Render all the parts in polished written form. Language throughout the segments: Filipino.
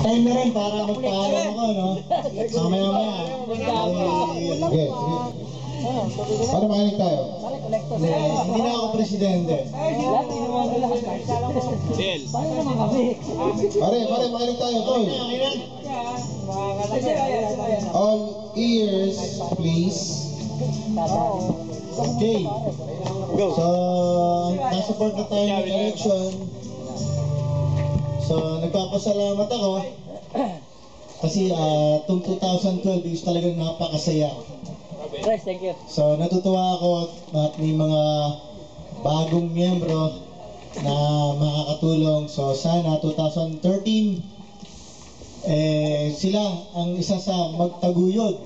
time na rin para magpaalam ako, no? Mamaya-maya. Sige, sige. Paano makinig tayo? Hindi na ako presidente. Pare, makinig tayo, tol. All ears, please. Okay. So, nasupport na tayo ng election. So, nagpapasalamat ako. Kasi itong 2012 is talagang napakasaya. Thank you. So, natutuwa ako at may mga bagong miyembro na makakatulong. So, sana 2013, sila ang isa sa magtaguyod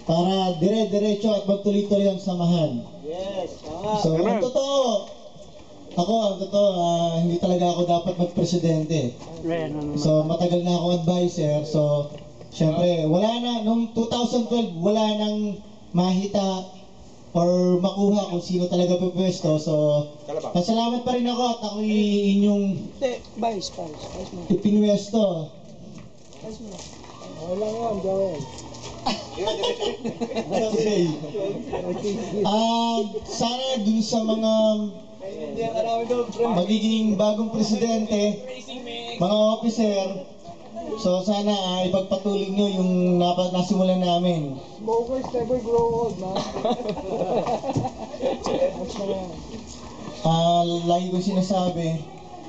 para dire-diretso at magtuloy-tuloy ang samahan. Yes. So, ang totoo, hindi talaga ako dapat magpresidente. So, matagal na ako advisor. So, syempre, noong 2012, wala nang mahita or makuha kung sino talaga pipwesto. So, pasalamat pa rin ako at ako inyong ipinwesto. Wala nga, Joel. Okay. Sana dun sa mga magiging bagong presidente, mga officer, so sana ipagpatuloy nyo yung nasimulan namin. Smokers never grow old, man. Lagi kong sinasabi,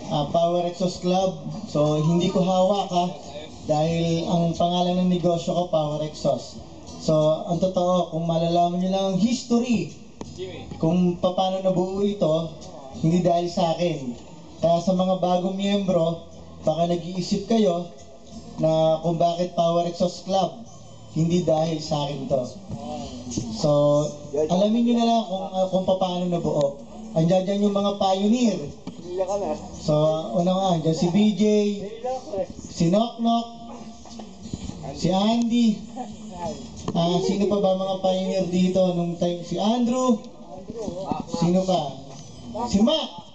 Power Exhaust Club, so hindi ko hawak dahil ang pangalan ng negosyo ko, Power Exhaust. So, ang totoo, kung malalaman nyo lang ang history, kung paano nabuo ito, hindi dahil sa akin. Kaya sa mga bagong miyembro, baka nag-iisip kayo na kung bakit Power Exhaust Club, hindi dahil sa akin to. So, alamin nyo na lang kung paano nabuo. Andiyan dyan yung mga pioneer. So, una nga, andyan si BJ, si Knock-Knock, si Andy, sino pa ba mga pioneer dito nung time? Si Andrew, sino pa? Si Mac.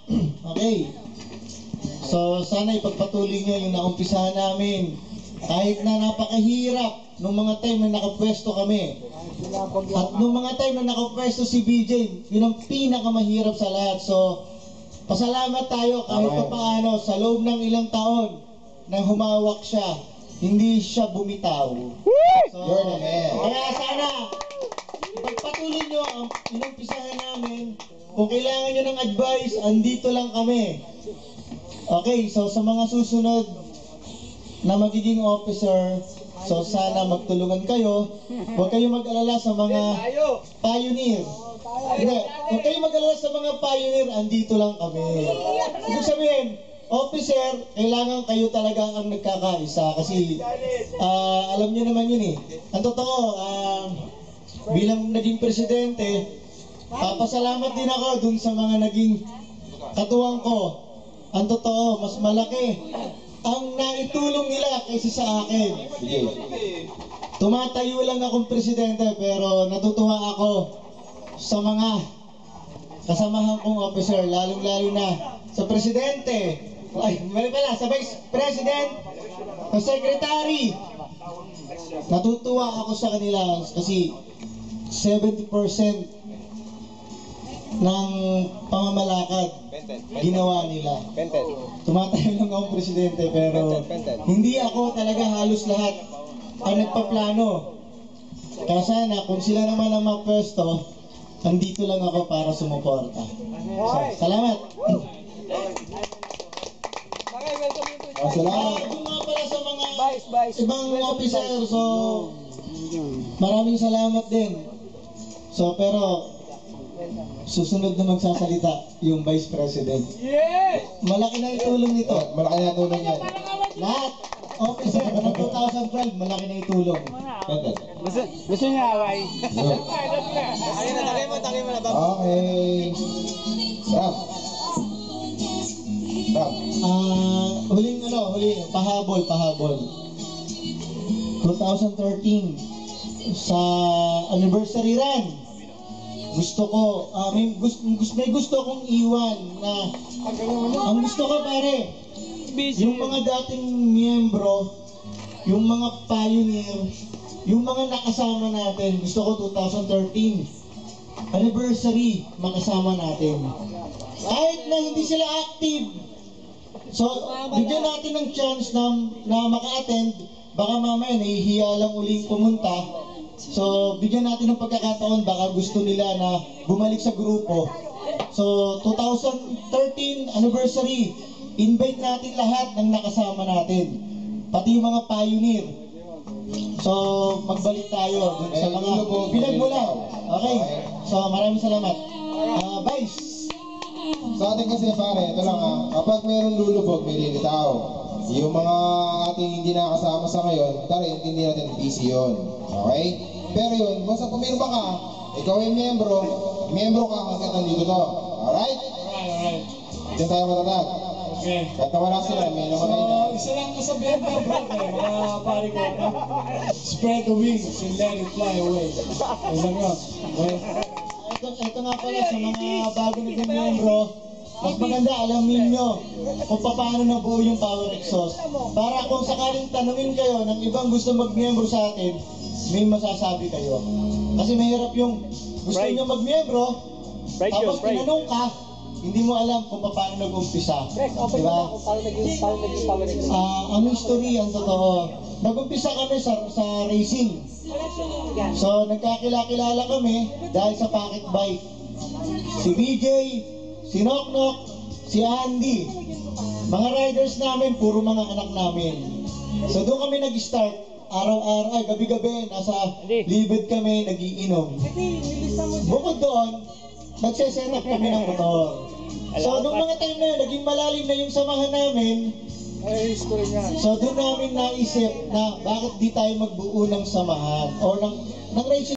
Okay. So, sana ipagpatuloy niyo yung naumpisahan namin. Kahit na napakahirap nung mga time na nakapwesto kami. At nung mga time na nakapwesto si BJ, yun ang pinakamahirap sa lahat. So, pasalamat tayo kahit pa paano sa loob ng ilang taon na humawak siya, hindi siya bumitaw. So, kaya sana, ipagpatuloy nyo ang inumpisahan namin. Kung kailangan nyo ng advice, andito lang kami. Okay, so sa mga susunod na magiging officer, so sana magtulungan kayo. Huwag kayong mag-alala sa mga pioneer. Hindi, huwag kayong mag-alala sa mga pioneer, andito lang kami. Ibig sabihin, officer, kailangan kayo talaga ang nagkakaisa kasi alam nyo naman yun eh. Ang totoo, bilang naging presidente, papasalamat din ako dun sa mga naging katuwang ko. Ang totoo, mas malaki ang naitulong nila kaysa sa akin. Tumatayo lang akong presidente pero natutuwa ako sa mga kasamahan kong officer, lalong-lalo na sa presidente, sa vice president, sa secretary. Natutuwa ako sa kanila kasi 70% ng pamamalakad ginawa nila. Tumatayo lang akong presidente pero hindi ako talaga halos lahat ang nagpaplano. Kaya sana kung sila naman ang mapwesto, andito lang ako para sumuporta. So, salamat! Salamat! Kung nga pala sa mga ibang officer, so maraming salamat din. So pero susunod na magsasalita yung Vice President. Yes! Malaki na itulong nito. Malaki na tulong yan. Lahat, officer ng 2012, malaki na itulong. Gusto niya away? Tagay mo na. Okay. Stop. Huling pahabol. 2013, sa anniversary run, may gusto akong iwan na ang gusto ko pare, yung mga dating miyembro yung mga pioneer, yung mga nakasama natin, gusto ko 2013, anniversary, makasama natin. Kahit na hindi sila active, so bigyan natin ng chance na maka-attend, baka mamaya nahihiya lang uling pumunta. So bigyan natin ng pagkakataon, baka gusto nila na bumalik sa grupo. So 2013 anniversary, invite natin lahat ng nakasama natin, pati yung mga pioneer. So magbalik tayo dun sa mga pinagmulan. Okay, so maraming salamat. Vice. Sa atin kasi pare, ito lang kapag mayroong lulubog, may lilitaw. Yung mga ating hindi nakasama sa ngayon, tara, hindi natin busy yun. Okay? Pero yun, basta pumirma ka, ikaw ay miyembro ka hanggang nandito to. Alright? Alright. Diyan tayo matatag. Okay. Kahit nawala sila, may namatay na. Isa lang kasabihan ko, brother, mga pare ko, spread the wings and let it fly away. Isa nga. Okay? Ito nga pala sa mga bago naging miyembro, mas maganda alamin nyo kung paano nabuo yung Power Exhaust. Para kung sakaling tanungin kayo ng ibang gusto mag-miyembro sa atin, may masasabi kayo. Kasi mahirap yung gusto nyo mag-miyembro, tapos tinanong ka, hindi mo alam kung paano nag-umpisa. Diba? Ang history, ang totoo. Nag-umpisa kami sa racing. So, nagkakilala kami dahil sa pocket bike. Si BJ, si Noknok, si Andy. Mga riders namin, puro mga anak namin. So, doon kami nag-start. Araw-araw, gabi-gabi, nasa libid kami, nagiinom. Bukod doon, nagseset up kami ng motor. So, nung mga time na yun, naging malalim na yung samahan namin. So, doon namin naisip na bakit di tayo magbuo ng samahan or ng racing